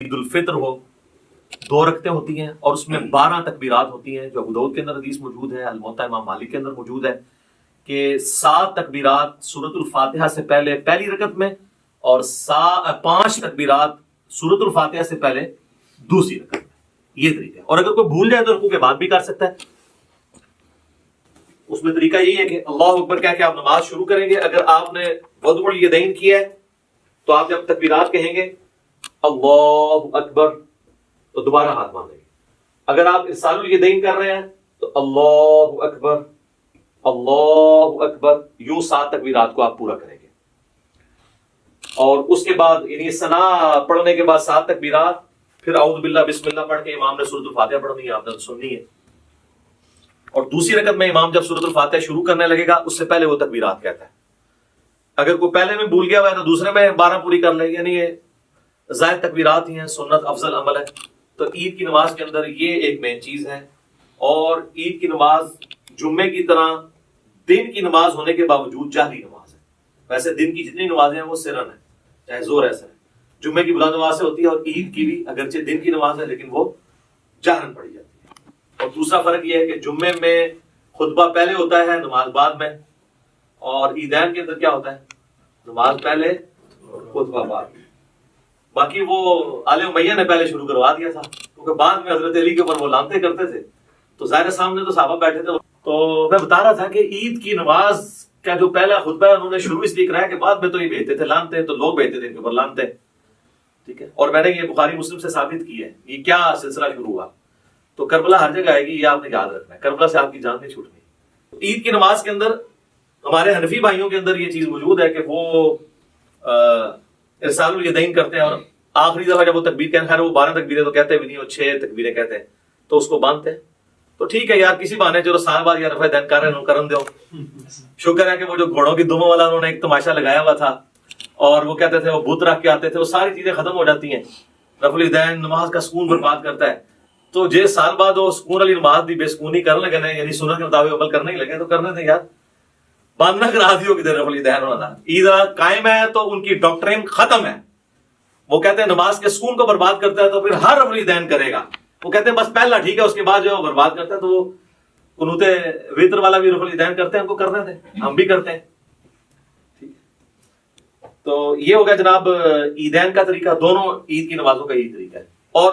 عید الفطر ہو، 2 رکعتیں ہوتی ہیں اور اس میں 12 تکبیرات ہوتی ہیں، جو ابو داؤد کے اندر حدیث موجود ہے، الموطا امام مالک کے اندر موجود ہے کہ 7 تکبیرات سورۃ الفاتحہ سے پہلے پہلی رکعت میں اور 5 تکبیرات سورۃ الفاتحہ سے پہلے دوسری رکعت میں. یہ طریقہ ہے. اور اگر کوئی بھول جائے تو رکوع کے بعد بھی کر سکتا ہے. اس میں طریقہ یہی ہے کہ اللہ اکبر کہہ کے آپ نماز شروع کریں گے. اگر آپ نے وضع الیدین کیا ہے تو آپ جب تکبیرات کہیں گے اللہ اکبر تو دوبارہ ہاتھ باندھیں گے. اگر آپ ارسال الیدین کر رہے ہیں تو اللہ اکبر اللہ اکبر یوں 7 تکبیرات کو آپ پورا کریں گے. اور اس کے بعد یعنی ثنا پڑھنے کے بعد 7 تکبیرات، پھر اعوذ باللہ بسم اللہ پڑھ کے امام نے سورۃ الفاتحہ پڑھنی ہے، آپ نے سننی ہے. اور دوسری رکعت میں امام جب سورۃ الفاتحہ شروع کرنے لگے گا اس سے پہلے وہ تکبیرات کہتا ہے. اگر کوئی پہلے میں بھول گیا ہوا ہے تو دوسرے میں 12 پوری کر لے. یعنی یہ زائد تکبیرات ہی ہیں، سنت افضل عمل ہے. تو عید کی نماز کے اندر یہ ایک مین چیز ہے. اور عید کی نماز جمعے کی طرح دن کی نماز ہونے کے باوجود جہری نماز ہے. ویسے دن کی جتنی نمازیں ہیں وہ سرن ہے، چاہے زور ایسا ہے. جمعے کی بلند نماز سے ہوتی ہے اور عید کی بھی اگرچہ دن کی نماز ہے لیکن وہ جہرن پڑھی جاتی ہے. اور دوسرا فرق یہ ہے کہ جمعے میں خطبہ پہلے ہوتا ہے، نماز بعد میں. اور عیدین کے اندر کیا ہوتا ہے؟ نماز پہلے خطبہ بعد. باقی وہ آل امیہ نے پہلے شروع کروا دیا تھا کیونکہ بعد میں حضرت علی کے اوپر وہ لانتے کرتے تھے، تو ظاہر سامنے تو صحابہ بیٹھے تھے. تو میں بتا رہا تھا کہ عید کی نماز کا جو پہلا خطبہ ہے انہوں نے شروع اس لیے کرایا کہ بعد میں تو یہ بھیجتے تھے لانتے، تو لوگ بھیجتے تھے ان کے اوپر لانتے. ٹھیک ہے. اور میں نے یہ بخاری مسلم سے ثابت کی ہے. یہ کیا سلسلہ شروع ہوا؟ تو کربلا ہر جگہ آئے گی، یہ آپ نے یاد رکھنا ہے. کربلا سے آپ کی جان نہیں چھوٹنی. عید کی نماز کے اندر ہمارے حنفی بھائیوں کے اندر یہ چیز موجود ہے کہ وہ ارسال الیدین کرتے ہیں اور آخری دفعہ جب وہ تکبیر کہتے ہیں، خیر وہ 12 تکبیریں تو کہتے بھی نہیں، اور 6 تکبیریں کہتے ہیں، تو اس کو باندھتے ہیں. تو ٹھیک ہے یار، کسی بہانے چلو سال بعد یا رفع دین کر رہے ہیں کرن دو. شکر ہے کہ وہ جو گھوڑوں کی دموں والا انہوں نے ایک تماشا لگایا ہوا تھا اور وہ کہتے تھے وہ بت رکھ کے آتے تھے، وہ ساری چیزیں ختم ہو جاتی ہیں. رفع الیدین نماز کا سکون برباد کرتا ہے. تو جے سال بعد وہ سکون والی نماز دی بے سکونی کرنے لگے نا، یعنی سنت کے مطابق عمل کرنے ہی لگے، تو کرنے تھے یار. باندھنا کرا دیو کہ رفع الیدین ہونا تھا. عید قائم ہے تو ان کی ڈاکٹرین ختم ہے. وہ کہتے ہیں نماز کے سکون کو برباد کرتا ہے تو پھر ہر رفع الیدین کرے گا. وہ کہتے ہیں بس پہلا ٹھیک ہے، اس کے بعد جو برباد کرتا ہے. تو وہ قنوت وتر والا بھی رفع الیدین کرتے ہیں، ان کو کرنے تھے، ہم بھی کرتے ہیں. تو یہ ہوگا جناب عیدین کا طریقہ. دونوں عید کی نمازوں کا یہی طریقہ ہے. اور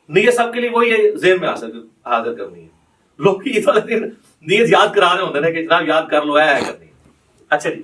نیت سب کے لیے وہی ہے، ذہن میں حاضر کرنی ہے. لوگ عید والے دن نیت یاد کرا رہے ہوتے ہیں کہ جناب یاد کر لو ہے کرنی. اچھا جی.